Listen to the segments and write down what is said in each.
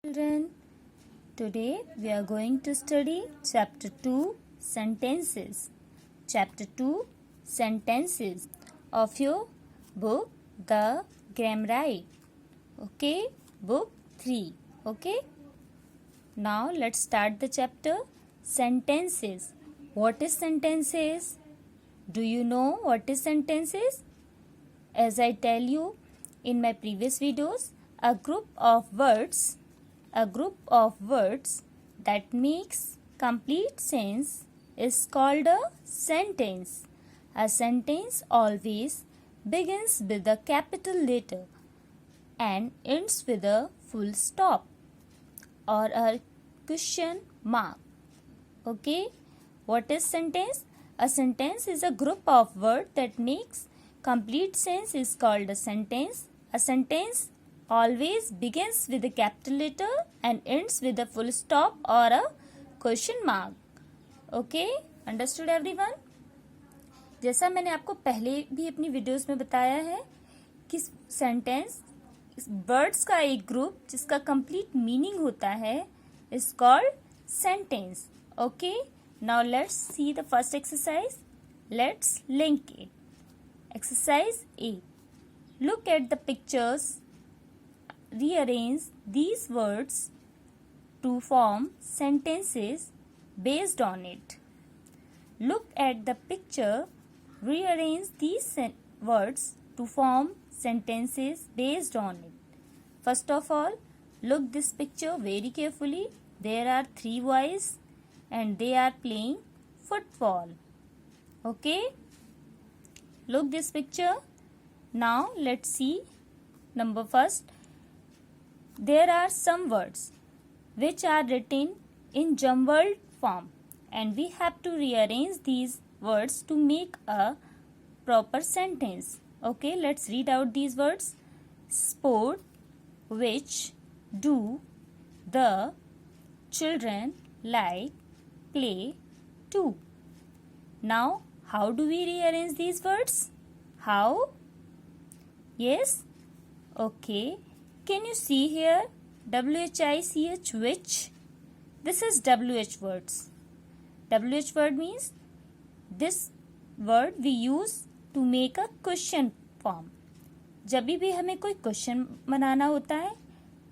Children, today we are going to study Chapter 2 Sentences. Chapter 2 Sentences of your book The Grammar. Okay, book 3. Okay, now let's start the chapter Sentences. What is sentences? Do you know what is sentences? As I tell you in my previous videos, a group of words that makes complete sense is called a sentence. A sentence always begins with a capital letter and ends with a full stop or a question mark. Okay, what is sentence? A sentence is a group of words that makes complete sense is called a sentence. A sentence always begins with a capital letter and ends with a full stop or a question mark. Okay, understood everyone? जैसा मैंने आपको पहले भी अपनी videos में बताया है कि सेंटेंस वर्ड्स का एक ग्रुप जिसका कंप्लीट मीनिंग होता है is called sentence. Okay, now let's see the first exercise. Let's link it. Exercise A. Look at the pictures. Rearrange these words to form sentences based on it. Look at the picture. Rearrange these words to form sentences based on it. First of all, look this picture very carefully. There are 3 boys and they are playing football. Okay? Look this picture. Now let's see. Number first, there are some words which are written in jumbled form and we have to rearrange these words to make a proper sentence. Okay, let's read out these words. Sport, which do the children like, play, too. Now how do we rearrange these words? How? Yes? Okay. Can you see here? WHICH, which? This is WH words. WH word means this word we use to make a question form. जब भी हमें कोई question बनाना होता है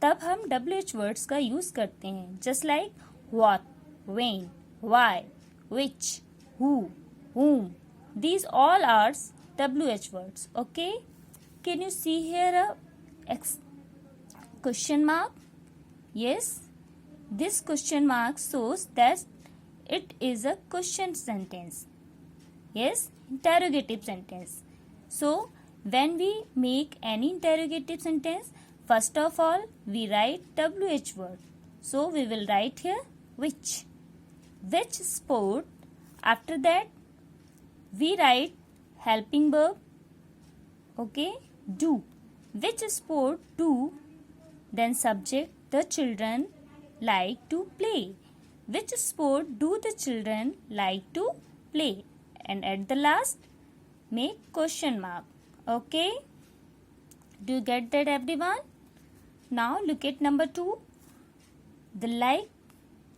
तब हम WH words का use करते हैं. Just like what, when, why, which, who, whom. These all are WH words. Okay. Can you see here a question mark? Yes. This question mark shows that it is a question sentence. Yes. Interrogative sentence. So when we make any interrogative sentence, first of all we write WH word. So we will write here which. Which sport. After that we write helping verb. Okay, do. Which sport do? Then subject, the children like to play. Which sport do the children like to play? And at the last, make question mark. Okay, do you get that everyone? Now look at number 2. The like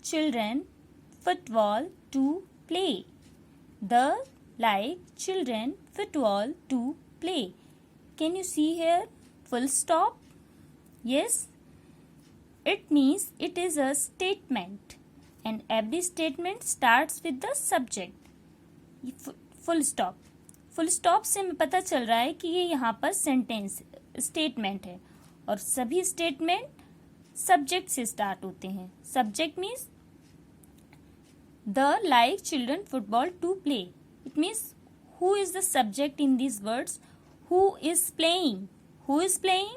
children football to play. The like children football to play. Can you see here full stop? Yes. It means it is a statement and every statement starts with the subject. Full stop. Full stop से हमें पता चल रहा है कि ये यहाँ पर सेंटेंस स्टेटमेंट है और सभी स्टेटमेंट सब्जेक्ट से स्टार्ट होते हैं. Subject means the like children football to play. It means who is the subject in these words? Who is playing? Who is playing?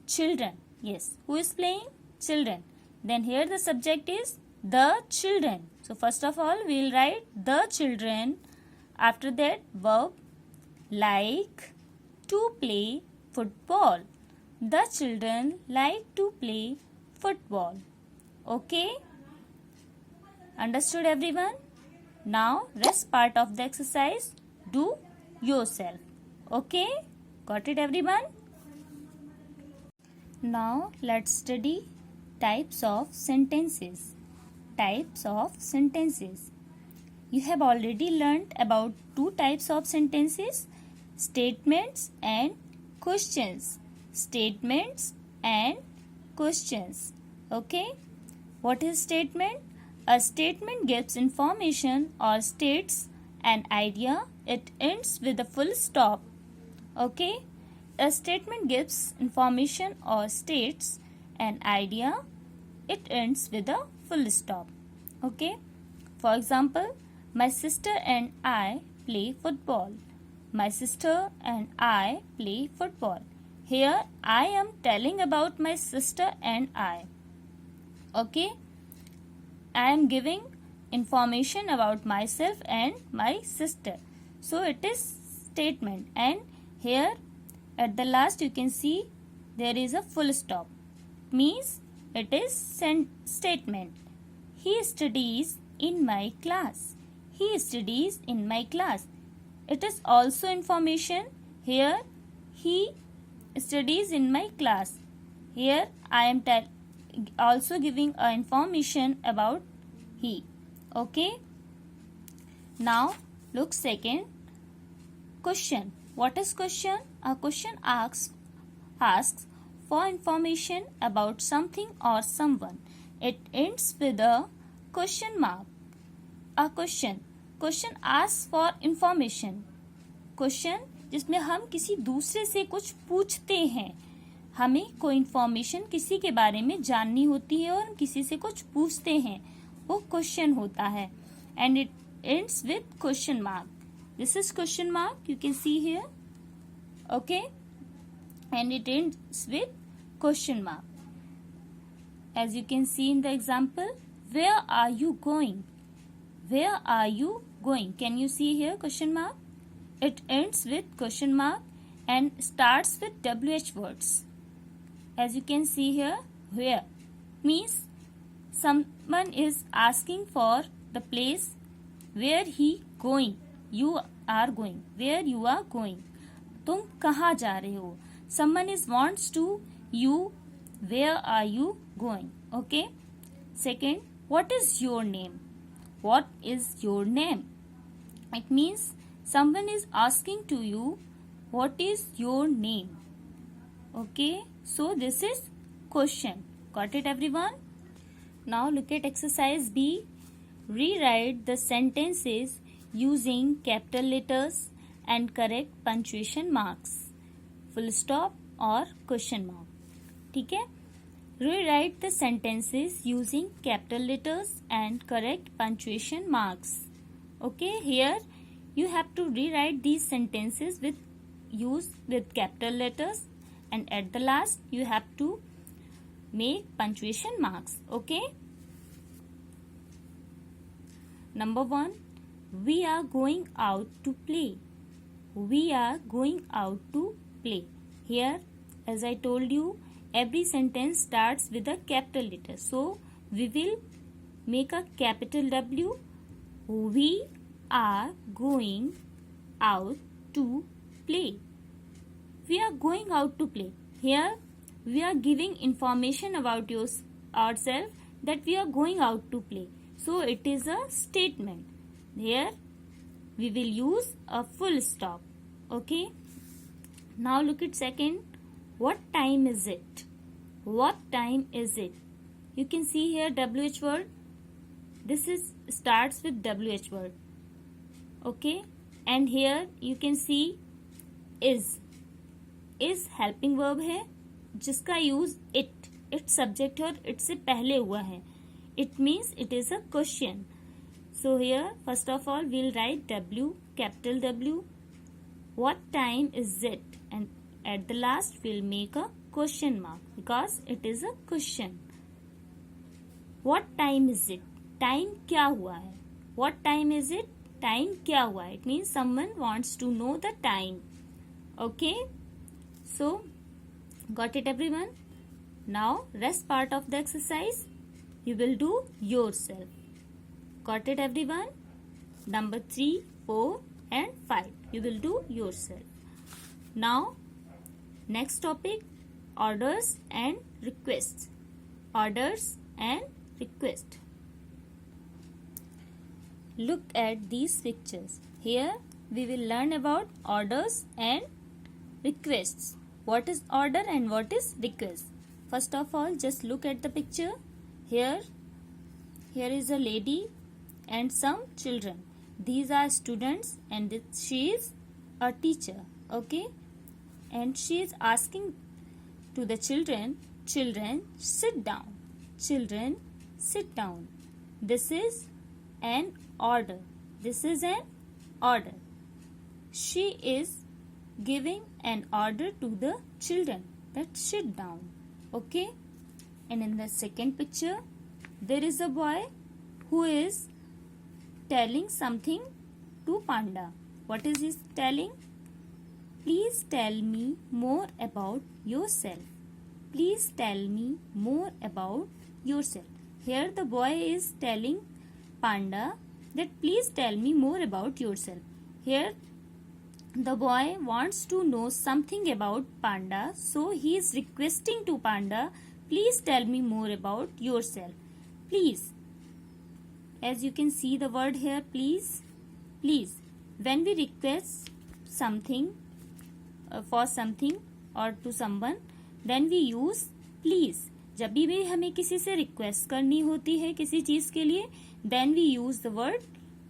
Children. Yes. Who is playing? Children. Then here the subject is the children. So first of all we will write the children. After that verb like to play football. The children like to play football. Okay? Understood everyone? Now rest part of the exercise do yourself. Okay? Got it everyone? Now let's study Types of sentences. Types of sentences. You have already learnt about two types of sentences, statements and questions. Statements and questions. Okay? What is statement? A statement gives information or states an idea. It ends with a full stop. Okay? A statement gives information or states an idea. It ends with a full stop. Okay? For example, my sister and I play football. My sister and I play football. Here I am telling about my sister and I. Okay? I am giving information about myself and my sister. So it is statement, and here at the last you can see there is a full stop. Means it is statement. He studies in my class. He studies in my class. It is also information. Here he studies in my class. Here I am also giving a information about he. Okay? Now look second. Question. What is question? A question asks for information about something or someone. It ends with a question mark. A question. Question asks for information. Question जिसमें हम किसी दूसरे से कुछ पूछते हैं. हमें कोई इन्फॉर्मेशन किसी के बारे में जाननी होती है और हम किसी से कुछ पूछते हैं, वो क्वेश्चन होता है. And it ends with question mark. This is question mark, you can see here. Okay, and it ends with question mark. As you can see in the example, where are you going? Where are you going? Can you see here question mark? It ends with question mark and starts with WH words. As you can see here, where means someone is asking for the place where he going. You are going. Where you are going. तुम कहाँ जा रहे हो? Someone is wants to you. Where are you going? Okay. Second, what is your name? What is your name? It means someone is asking to you, what is your name? Okay. So this is question. Got it, everyone? Now look at exercise B. Rewrite the sentences using capital letters and correct punctuation marks. Full stop or question mark. ठीक है. Rewrite the sentences using capital letters and correct punctuation marks. Okay, here you have to rewrite these sentences with capital letters, and at the last you have to make punctuation marks. Okay. Number 1, we are going out to play. We are going out to play. Here, as I told you, every sentence starts with a capital letter. So, we will make a capital W. We are going out to play. We are going out to play. Here, we are giving information about ourselves that we are going out to play. So, it is a statement. Here, we will use a full stop. Okay. Now, look at second. What time is it? What time is it? You can see here WH word. This starts with WH word. Okay. And here you can see is. Is helping verb है जिसका use it. It subject और it से पहले हुआ है. It means it is a question. So here first of all we'll write W, capital W. What time is it? And at the last we'll make a question mark because it is a question. What time is it? Time क्या हुआ है? What time is it? Time क्या हुआ है? It means someone wants to know the time. Okay. So, got it, everyone? Now, rest part of the exercise you will do yourself. Got it, everyone? Number 3, 4 and 5 you will do yourself. Now, next topic, orders and requests. orders and request. Look at these pictures. Here we will learn about orders and requests. What is order and what is request? First of all, just look at the picture. Here is a lady and some children. These are students and she is a teacher. Okay, and she is asking to the children, children sit down, children sit down. This is an order. This is an order. She is giving an order to the children that sit down. Okay, and in the second picture there is a boy who is telling something to panda. What is he telling? Please tell me more about yourself. Please tell me more about yourself. Here the boy is telling panda that please tell me more about yourself. Here the boy wants to know something about panda, so he is requesting to panda, please tell me more about yourself. Please. As you can see the word here, please. Please. When we request something for something or to someone, then we use please. जब भी हमें किसी से request करनी होती है किसी चीज के लिए, then we use the word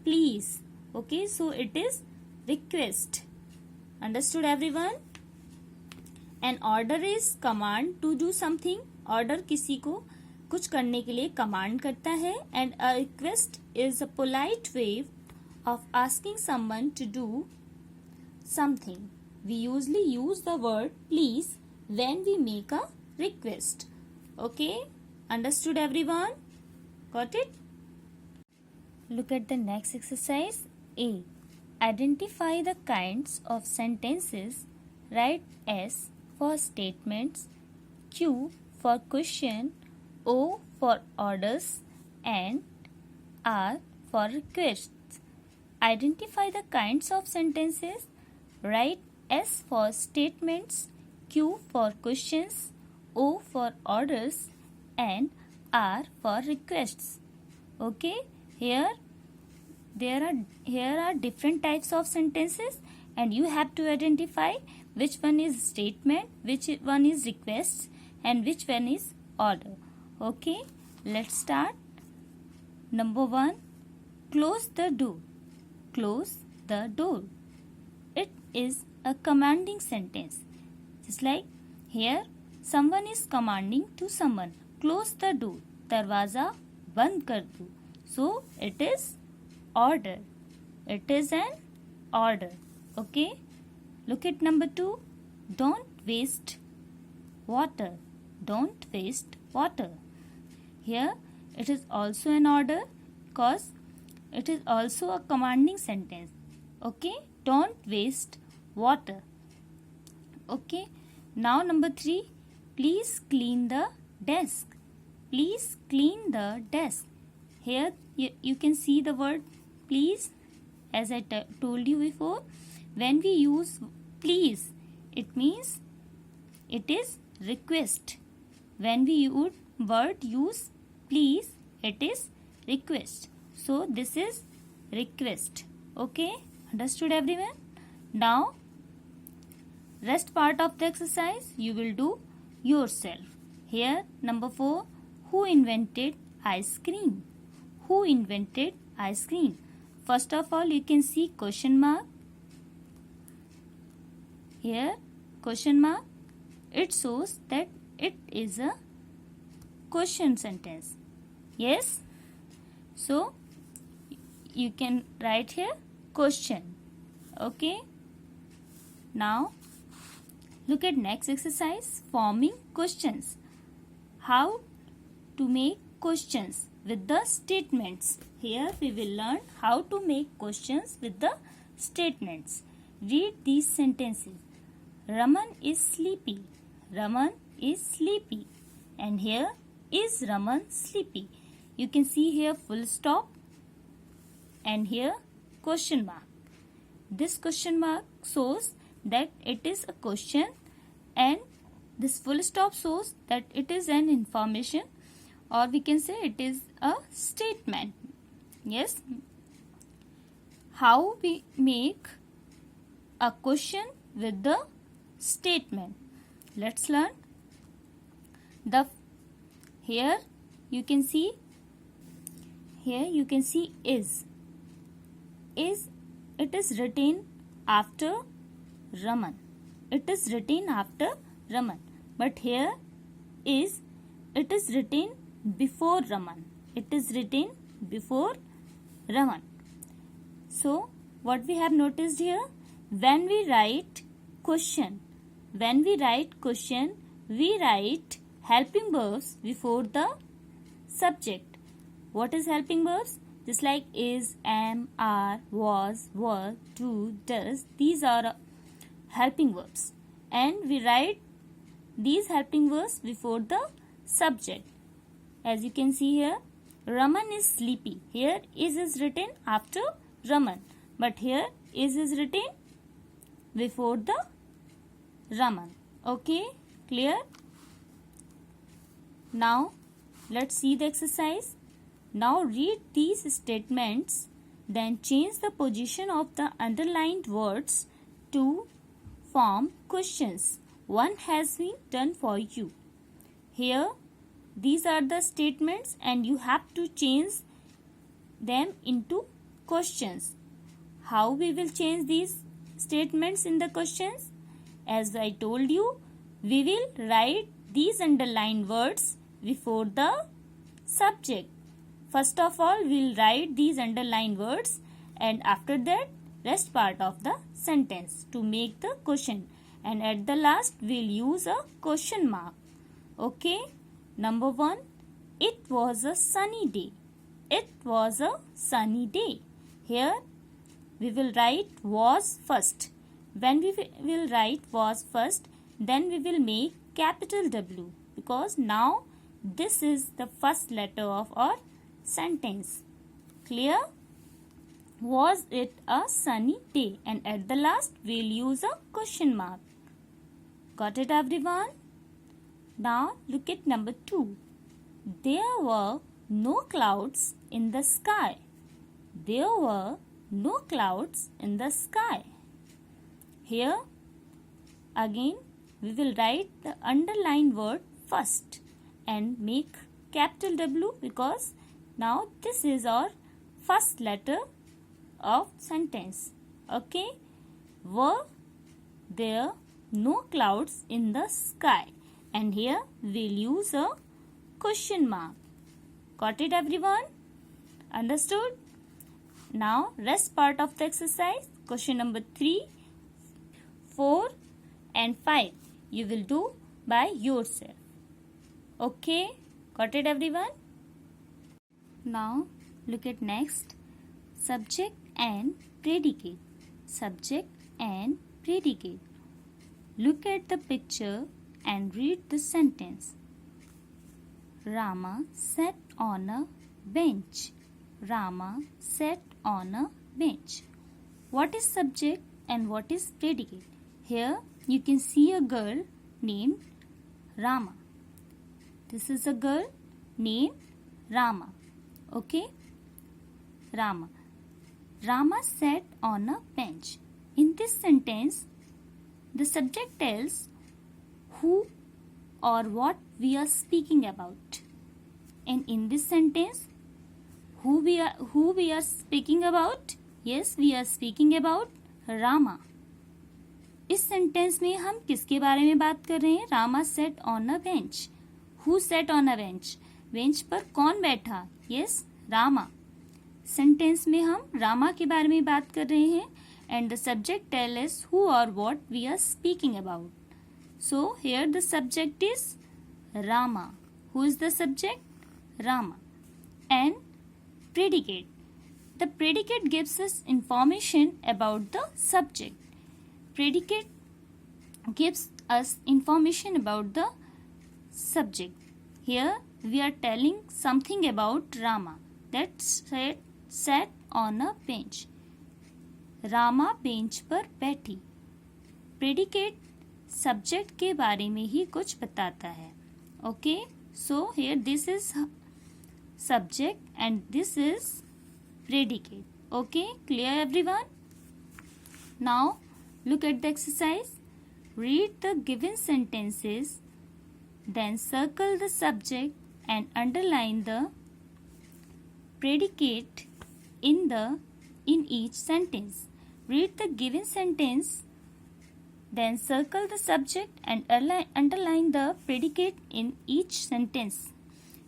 please. Okay, so it is request. Understood everyone? An order is command to do something. Order किसी को कुछ करने के लिए command करता है, and a request is a polite way of asking someone to do something. We usually use the word please when we make a request. Okay, understood everyone? Got it? Look at the next exercise. A. Identify the kinds of sentences. Write S for statements, Q for question, O for orders, and R for requests. Identify the kinds of sentences. Write S for statements, Q for questions, O for orders, and R for requests. Okay, here are different types of sentences, and you have to identify which one is statement, which one is request, and which one is order. Okay, let's start. Number 1, close the door. Close the door. It is a commanding sentence. Just like here, someone is commanding to someone, close the door. दरवाजा बंद कर दो. So it is order. It is an order. Okay. Look at number 2. Don't waste water. Don't waste water. Here it is also an order because it is also a commanding sentence. Okay. Don't waste water. Okay. Now number 3. Please clean the desk. Please clean the desk. Here you can see the word please. As I told you before, when we use please, it means it is request. When we use please, it is request. So this is request. Okay, understood everyone? Now rest part of the exercise you will do yourself. Here number 4, who invented ice cream? Who invented ice cream? First of all, you can see question mark. Here question mark, it shows that it is a question sentence. Yes, so you can write here question. Okay, now look at next exercise, forming questions. How to make questions with the statements. Here we will learn how to make questions with the statements. Read these sentences. Raman is sleepy. Raman is sleepy. And here, is Raman sleepy? You can see here full stop and here question mark. This question mark shows that it is a question, and this full stop shows that it is an information or we can say it is a statement. Yes. How we make a question with the statement? Let's learn. Here you can see is. It is written after Raman. It is written after Raman. But here it is written before Raman. It is written before Raman. So what we have noticed here, when we write question, we write helping verbs before the subject. What is helping verbs? Just like is, am, are, was, were, do, does. These are helping verbs. And we write these helping verbs before the subject. As you can see here, Raman is sleepy. Here is written after Raman. But here is written before the Raman. Okay, clear? Now let's see the exercise. Now read these statements, then change the position of the underlined words to form questions. One has been done for you. Here these are the statements and you have to change them into questions. How we will change these statements in the questions? As I told you, we will write these underlined words before the subject. First of all, we will write these underlined words and after that rest part of the sentence to make the question. And at the last, we will use a question mark. Okay. Number 1. It was a sunny day. It was a sunny day. Here we will write was first. When we will write was first, then we will make capital W because now this is the first letter of our sentence. Clear? Was it a sunny day? And at the last we will use a question mark. Got it, everyone? Now look at number 2. There were no clouds in the sky. There were no clouds in the sky. Here again we will write the underlined word first and make capital W because now this is our first letter of sentence. Okay. Were there no clouds in the sky? And here we'll use a question mark. Got it, everyone? Understood? Now rest part of the exercise. Question number 3, 4 and 5 you will do by yourself. Okay. Got it, everyone? Now look at next. Subject and predicate. Subject and predicate. Look at the picture and read the sentence. Rama sat on a bench. Rama sat on a bench. What is subject and what is predicate? Here you can see a girl named Rama. This is a girl named Rama. Okay? Rama. Rama sat on a bench. In this sentence, the subject tells who or what we are speaking about. And in this sentence, who we are speaking about? Yes, we are speaking about Rama. इस sentence में हम किसके बारे में बात कर रहे हैं? Rama sat on a bench. Who sat on a bench? Bench पर कौन बैठा? Yes, Rama. सेंटेंस में हम रामा के बारे में बात कर रहे हैं and the subject tells us who or what we are speaking about. So here the subject is Rama. Who is the subject? Rama. And predicate. The predicate gives us information about the subject. Predicate gives us information about the subject. Here we are telling something about Rama. That sat on a bench. Rama bench पर बैठी. Predicate subject के बारे में ही कुछ बताता है. Okay, so here this is subject and this is predicate. Okay, clear everyone? Now look at the exercise. Read the given sentences, then circle the subject and underline the predicate in each sentence. Read the given sentence, then circle the subject and underline the predicate in each sentence.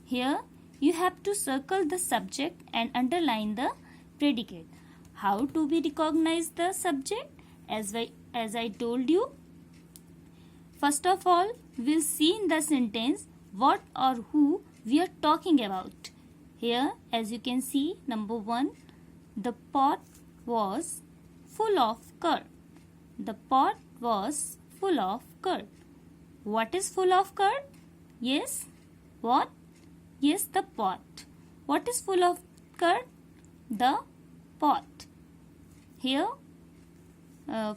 Here you have to circle the subject and underline the predicate. How do we recognize the subject? As I told you, first of all, we'll see in the sentence what or who we are talking about. Here, as you can see, number 1, the pot was full of curd. The pot was full of curd. What is full of curd? Yes, what? Yes, the pot. What is full of curd? The pot. Here,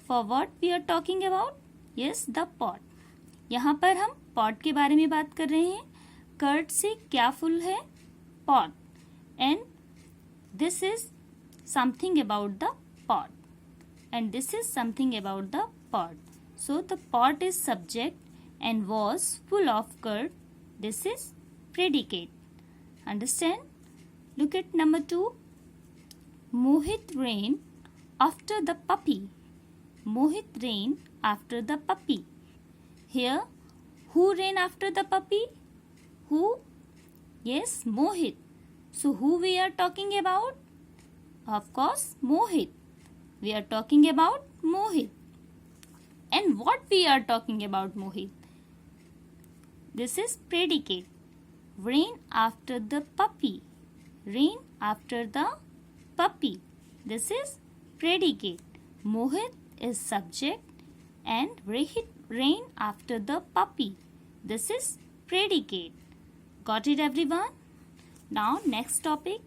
for what we are talking about? Yes, the pot. यहाँ पर हम pot के बारे में बात कर रहे हैं. कर्ड से क्या फुल है? pot. And this is something about the pot. And this is something about the pot. So the pot is subject and was full of curd. This is predicate. Understand? Look at number 2. Mohit ran after the puppy. Mohit ran after the puppy. Here, who ran after the puppy? Who? Yes, Mohit. So who we are talking about? Of course, Mohit. We are talking about Mohit. And what we are talking about Mohit? This is predicate. Ran after the puppy. Ran after the puppy. This is predicate. Mohit is subject and ran after the puppy. This is predicate. Got it, everyone? Now next topic,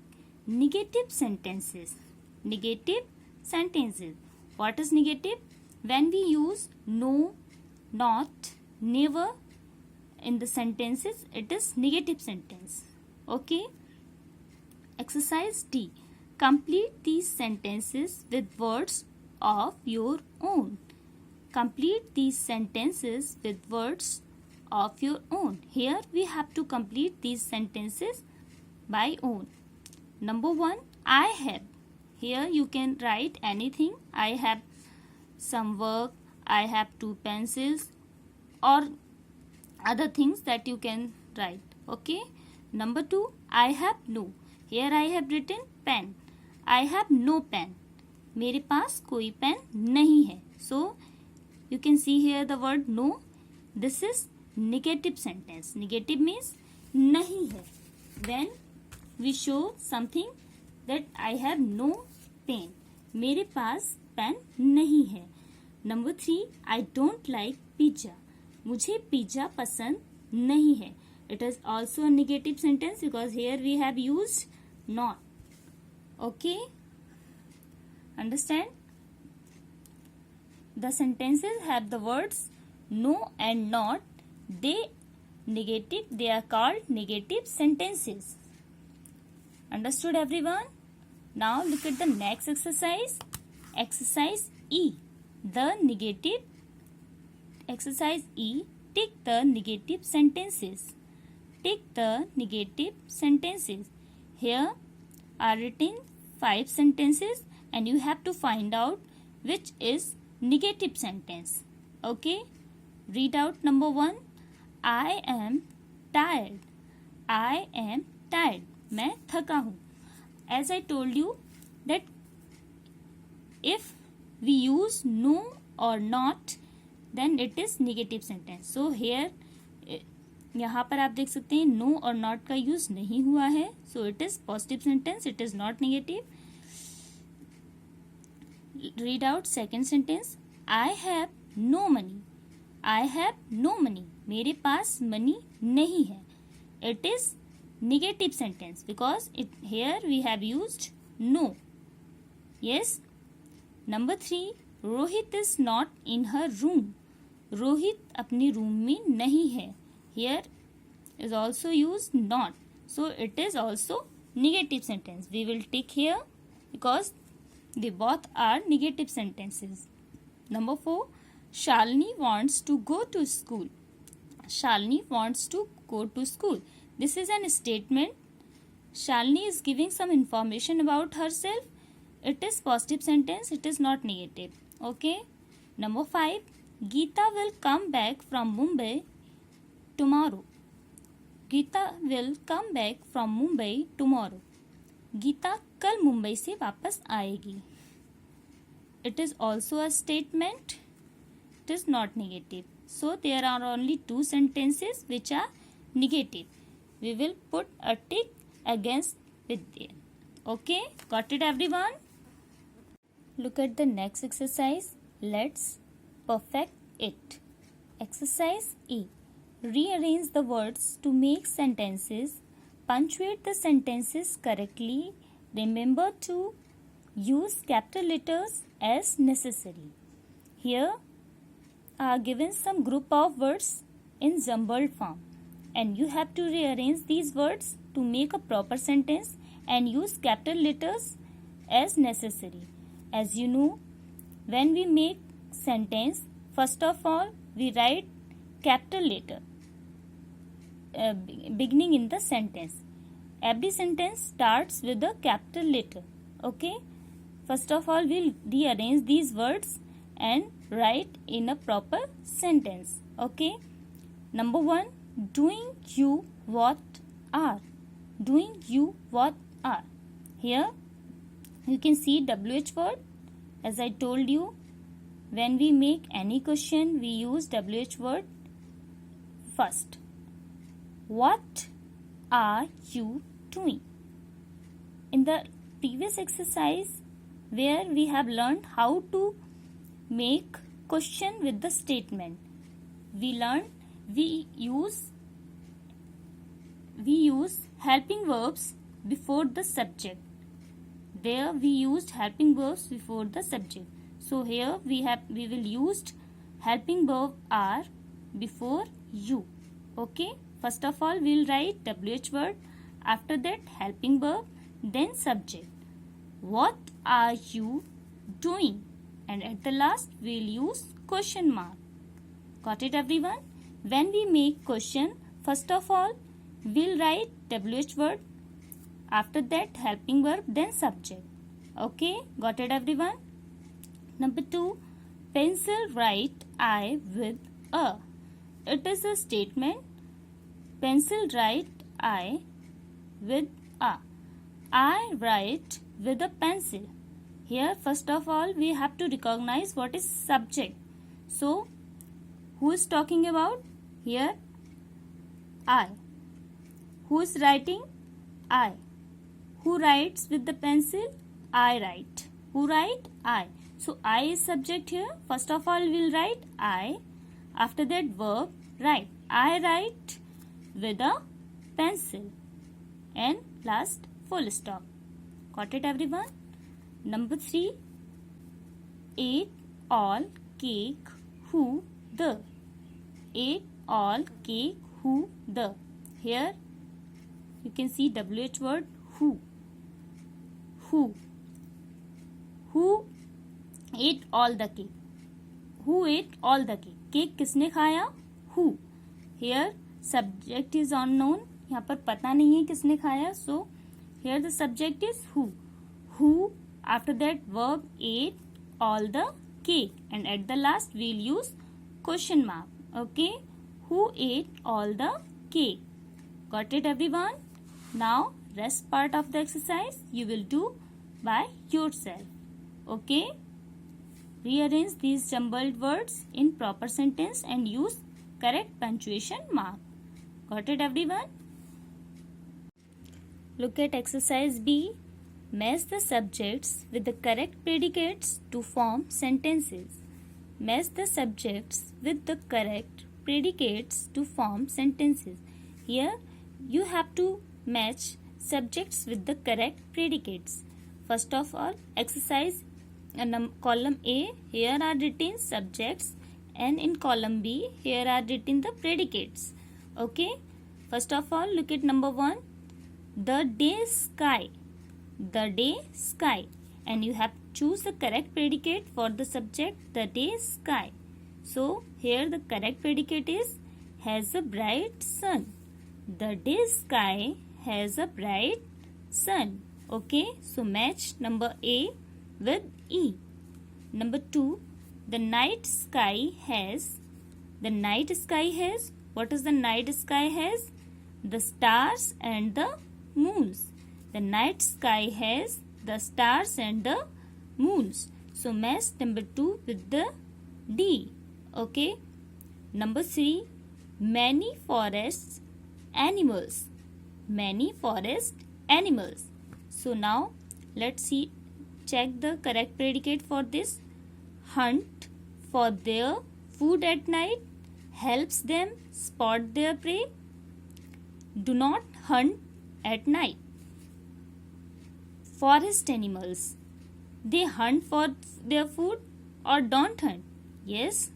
negative sentences. Negative sentences. What is negative? When we use no, not, never in the sentences, it is negative sentence. Okay? Exercise D. Complete these sentences with words of your own. Complete these sentences with words of your own. Here we have to complete these sentences by own. Number 1, I have. Here you can write anything. I have some work. I have 2 pencils or other things that you can write. Okay. Number 2, I have no. Here I have written pen. I have no pen. मेरे पास कोई pen नहीं है. So you can see here the word no. This is negative sentence. Negative means नहीं है. When we show something that I have no pen. मेरे पास pen नहीं है. Number 3, I don't like pizza. मुझे पिज्जा पसंद नहीं है. It is also a negative sentence because here we have used not. Okay? Understand? The sentences have the words no and not. They are called negative sentences. Understood, everyone? Now look at the next exercise. Exercise E. Exercise E. Tick the negative sentences. Tick the negative sentences. Here are written 5 sentences and you have to find out which is negative sentence. Okay? Read out number 1. I am tired. I am tired. मैं थका हूँ. As I told you that if we use no or not, then it is negative sentence. So here यहाँ पर आप देख सकते हैं no और not का यूज नहीं हुआ है. So it is positive sentence. It is not negative. Read out second sentence. I have no money. I have no money. मेरे पास money नहीं है. It is negative sentence because here we have used no. Yes. Number 3. Rohit is not in her room. Rohit अपने room में नहीं है. Here is also used not. So it is also negative sentence. We will tick here because they both are negative sentences. Number 4. Shalini wants to go to school. Shalini wants to go to school. This is an statement. Shalini is giving some information about herself. It is positive sentence. It is not negative. Okay. Number 5. Geeta will come back from Mumbai tomorrow. Geeta will come back from Mumbai tomorrow. Gita कल मुंबई से वापस आएगी. It is also a statement. It is not negative. So there are only two sentences which are negative. We will put a tick against with them. Okay, got it everyone? Look at the next exercise. Let's perfect it. Exercise E. Rearrange the words to make sentences. Punctuate the sentences correctly. Remember to use capital letters as necessary. Here are given some group of words in jumbled form, and you have to rearrange these words to make a proper sentence and use capital letters as necessary. As you know, when we make sentence, first of all we write capital letter beginning in the sentence. Every sentence starts with a capital letter. Okay, first of all we'll rearrange these words and write in a proper sentence. Okay, number 1, doing you what are. Doing you what are. Here you can see WH word. As I told you, when we make any question we use WH word first. What are you doing? In the previous exercise where we have learned how to make question with the statement, we learned we use helping verbs before the subject. There we used helping verbs before the subject. So here we will use helping verb are before you. Okay, first of all we will write WH word, after that helping verb, then subject. What are you doing? And at the last we will use question mark. Got it everyone? When we make question, first of all we will write WH word, after that helping verb, then subject. Okay, got it everyone? Number 2, pencil write I with a. It is a statement. Pencil write I with a. I write with a pencil. Here first of all we have to recognize what is subject. So who is talking about? Here I. Who is writing? I. Who writes with the pencil? I write. Who write? I. So I is subject here. First of all we will write I. After that verb write. I write with a pencil. And last full stop. Got it everyone? Number 3. Ate all cake who the. Ate all cake who the. Here you can see WH word who. Who. Who ate all the cake? Who ate all the cake? Cake किसने खाया? Who. Here subject is unknown. यहाँ पर पता नहीं है किसने खाया. So here the subject is who. Who. After that verb ate all the cake, and at the last we will use question mark. Okay. Who ate all the cake? Got it everyone? Now rest part of the exercise you will do by yourself. Okay. Rearrange these jumbled words in proper sentence and use correct punctuation mark. Got it everyone? Look at exercise B. Match the subjects with the correct predicates to form sentences. Match the subjects with the correct predicates to form sentences. Here you have to match subjects with the correct predicates. First of all, exercise column A, here are written subjects, and in column B, here are written the predicates. Okay. First of all, look at number 1. The day sky. The day sky. And you have to choose the correct predicate for the subject, the day sky. So here the correct predicate is has a bright sun. The day sky has a bright sun. Okay, so match number A with E. Number 2, the night sky has. The night sky has. What is the night sky has? The stars and the moons. The night sky has the stars and the moons. So match number 2 with the D. Okay. Number 3, many forest animals. Many forest animals. So now let's see, check the correct predicate for this. Hunt for their food at night, helps them spot their prey. Do not hunt at night. Forest animals, they hunt for their food or don't hunt? Yes,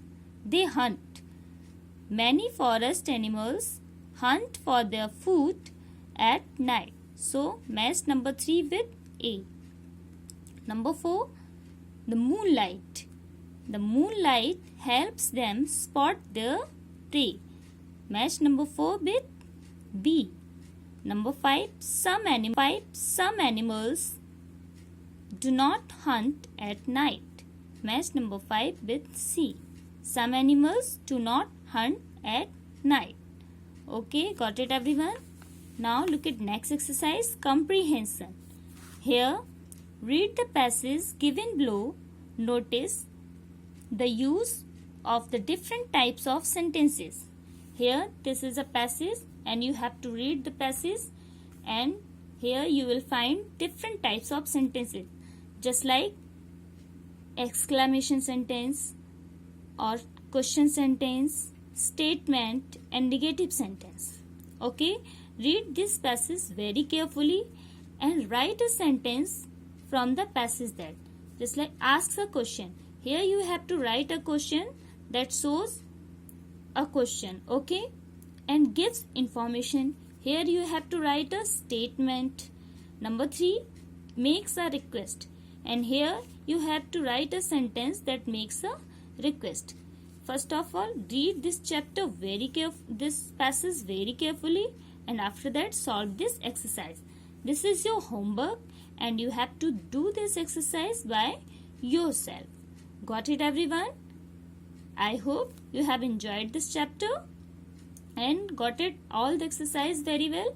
they hunt. Many forest animals hunt for their food at night. So match number 3 with A. Number 4, the moonlight. The moonlight helps them spot their prey. Match number 4 with B. Number 5, some animals do not hunt at night. Match number 5 with C. Some animals do not hunt at night. Okay, got it everyone? Now look at next exercise, comprehension. Here, read the passage given below. Notice the use of the different types of sentences. Here, this is a passage and you have to read the passage, and here you will find different types of sentences, just like exclamation sentence or question sentence, statement and negative sentence. Okay, read this passage very carefully and write a sentence from the passage. That just like asks a question. Here you have to write a question that shows a question, okay, and gives information. Here you have to write a statement. Number 3, makes a request, and here you have to write a sentence that makes a request. First of all, read this chapter this passage very carefully, and after that solve this exercise. This is your homework and you have to do this exercise by yourself. Got it everyone? I hope you have enjoyed this chapter and got it all the exercise very well.